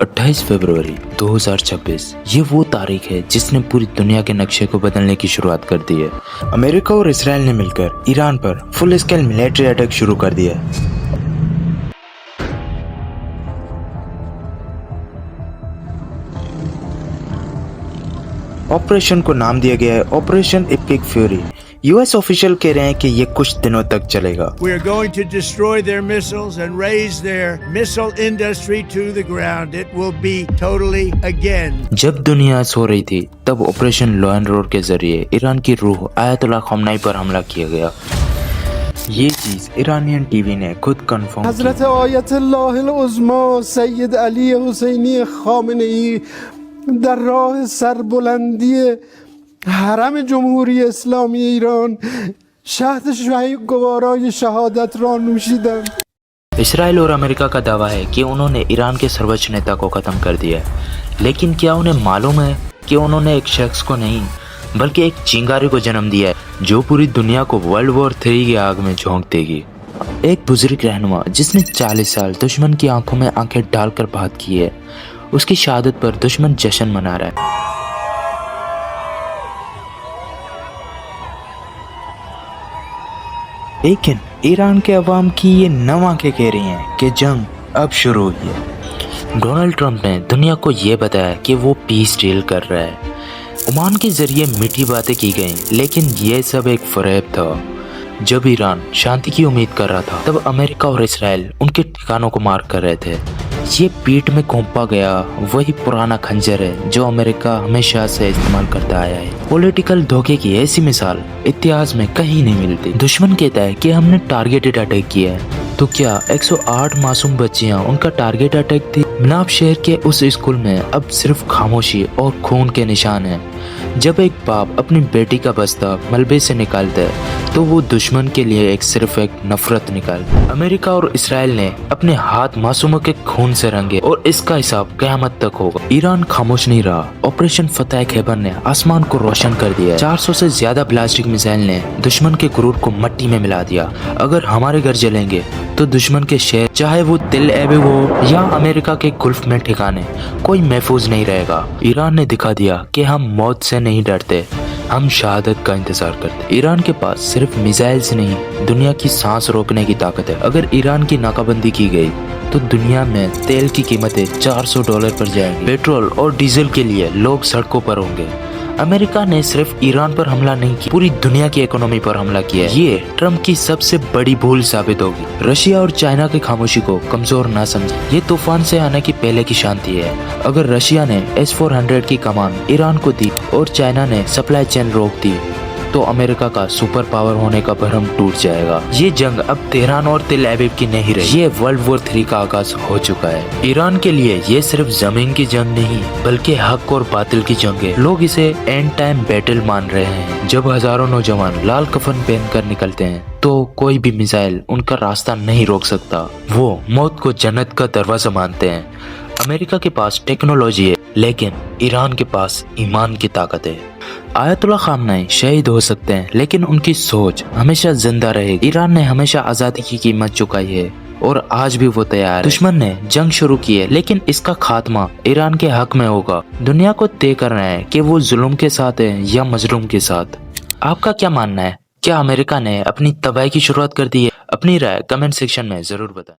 28 फरवरी 2026 ये वो तारीख है जिसने पूरी दुनिया के नक्शे को बदलने की शुरुआत कर दी है। अमेरिका और इसराइल ने मिलकर ईरान पर फुल स्केल मिलिट्री अटैक शुरू कर दिया है। ऑपरेशन को नाम दिया गया है operation epic fury. US official कह रहे हैं कि ये कुछ दिनों तक चलेगा। We are going to destroy their missiles and raise their missile industry to the ground. It will be totally again. जब दुनिया सो रही थी तब ऑपरेशन लॉ एंड ऑर्डर के जरिए ईरान की रूह आयतुल्ला खamenei पर हमला किया गया। ये चीज ईरानियन टीवी ने खुद कंफर्म की। हजरत आयतुल्लाह उज़्मा सैयद अली हुसैनी खामेनेई در راه سربلندی حرم جمهوری اسلامی ایران شهد گوارای شهادت را نوشیدند. इसराइल और अमेरिका का दावा है कि उन्होंने ईरान के सर्वोच्च नेता को खत्म कर दिया है, लेकिन क्या उन्हें मालूम है कि उन्होंने एक शख्स को नहीं बल्कि एक चिंगारी को जन्म दिया है जो पूरी दुनिया को वर्ल्ड वॉर 3 की आग में झोंक देगी। एक बुजुर्ग रहनुमा जिसने 40 साल दुश्मन की आंखों में आंखें डालकर बात की है, उसकी शहादत पर दुश्मन जश्न मना रहा है। लेकिन ईरान के अवाम की ये 9 आंखें कह रही हैं कि जंग अब शुरू हुई है। डोनाल्ड ट्रंप ने दुनिया को ये बताया कि वो पीस डील कर रहा है। ओमान के जरिए मीठी बातें की गई, लेकिन ये सब एक फरेब था। जब ईरान शांति की उम्मीद कर रहा था तब अमेरिका और इसराइल उनके ठिकानों को मार कर रहे थे। ये पीठ में घोंपा गया वही पुराना खंजर है जो अमेरिका हमेशा से इस्तेमाल करता आया है। पॉलिटिकल धोखे की ऐसी मिसाल इतिहास में कहीं नहीं मिलती। दुश्मन कहता है कि हमने टारगेटेड अटैक किया है, तो क्या 108 मासूम बच्चियां उनका टारगेट अटैक थी? मनाब शहर के उस स्कूल में अब सिर्फ खामोशी और खून के निशान हैं। जब एक बाप अपनी बेटी का बस्ता मलबे से निकालता है तो वो दुश्मन के लिए सिर्फ एक नफरत निकालता है। अमेरिका और इसराइल ने अपने हाथ मासूमों के खून से रंगे और इसका हिसाब क़यामत तक होगा। ईरान खामोश नहीं रहा। ऑपरेशन फतेह खैबर ने आसमान को रोशन कर दिया। 400 से ज्यादा बैलिस्टिक मिसाइल ने दुश्मन के गुरूर को मिट्टी में मिला दिया। अगर हमारे घर जलेंगे तो दुश्मन के शहर, चाहे वो तिल एबिब हो या अमेरिका के गुल्फ में ठिकाने, कोई महफूज नहीं रहेगा। ईरान ने दिखा दिया कि हम मौत से नहीं डरते, हम शहादत का इंतजार करते। ईरान के पास सिर्फ मिसाइल्स नहीं, दुनिया की सांस रोकने की ताकत है। अगर ईरान की नाकाबंदी की गई तो दुनिया में तेल की कीमतें $400 पर जाएंगी। पेट्रोल और डीजल के लिए लोग सड़कों पर होंगे। अमेरिका ने सिर्फ ईरान पर हमला नहीं किया, पूरी दुनिया की इकोनॉमी पर हमला किया। ये ट्रम्प की सबसे बड़ी भूल साबित होगी। रशिया और चाइना की खामोशी को कमजोर ना समझे, ये तूफान से आने की पहले की शांति है। अगर रशिया ने S-400 की कमान ईरान को दी और चाइना ने सप्लाई चेन रोक दी तो अमेरिका का सुपर पावर होने का भ्रम टूट जाएगा। ये जंग अब तेहरान और तिल एबिब की नहीं रही, ये वर्ल्ड वॉर 3 का आगाज हो चुका है। ईरान के लिए ये सिर्फ जमीन की जंग नहीं बल्कि हक और बातिल की जंग है। लोग इसे एंड टाइम बैटल मान रहे हैं। जब हजारों नौजवान लाल कफन पहनकर निकलते हैं तो कोई भी मिसाइल उनका रास्ता नहीं रोक सकता। वो मौत को जन्नत का दरवाजा मानते हैं। अमेरिका के पास टेक्नोलॉजी है, लेकिन ईरान के पास ईमान की ताकत है। आयतुल्ला खamenei शहीद हो सकते हैं, लेकिन उनकी सोच हमेशा जिंदा रहेगी। ईरान ने हमेशा आजादी की कीमत चुकाई है और आज भी वो तैयार है। दुश्मन ने जंग शुरू की है, लेकिन इसका खात्मा ईरान के हक में होगा। दुनिया को तय करना है कि वो जुल्म के साथ है या मजलूम के साथ। आपका क्या मानना है? क्या अमेरिका ने अपनी तबाही की शुरुआत कर दी है? अपनी राय कमेंट सेक्शन में जरूर बताएं।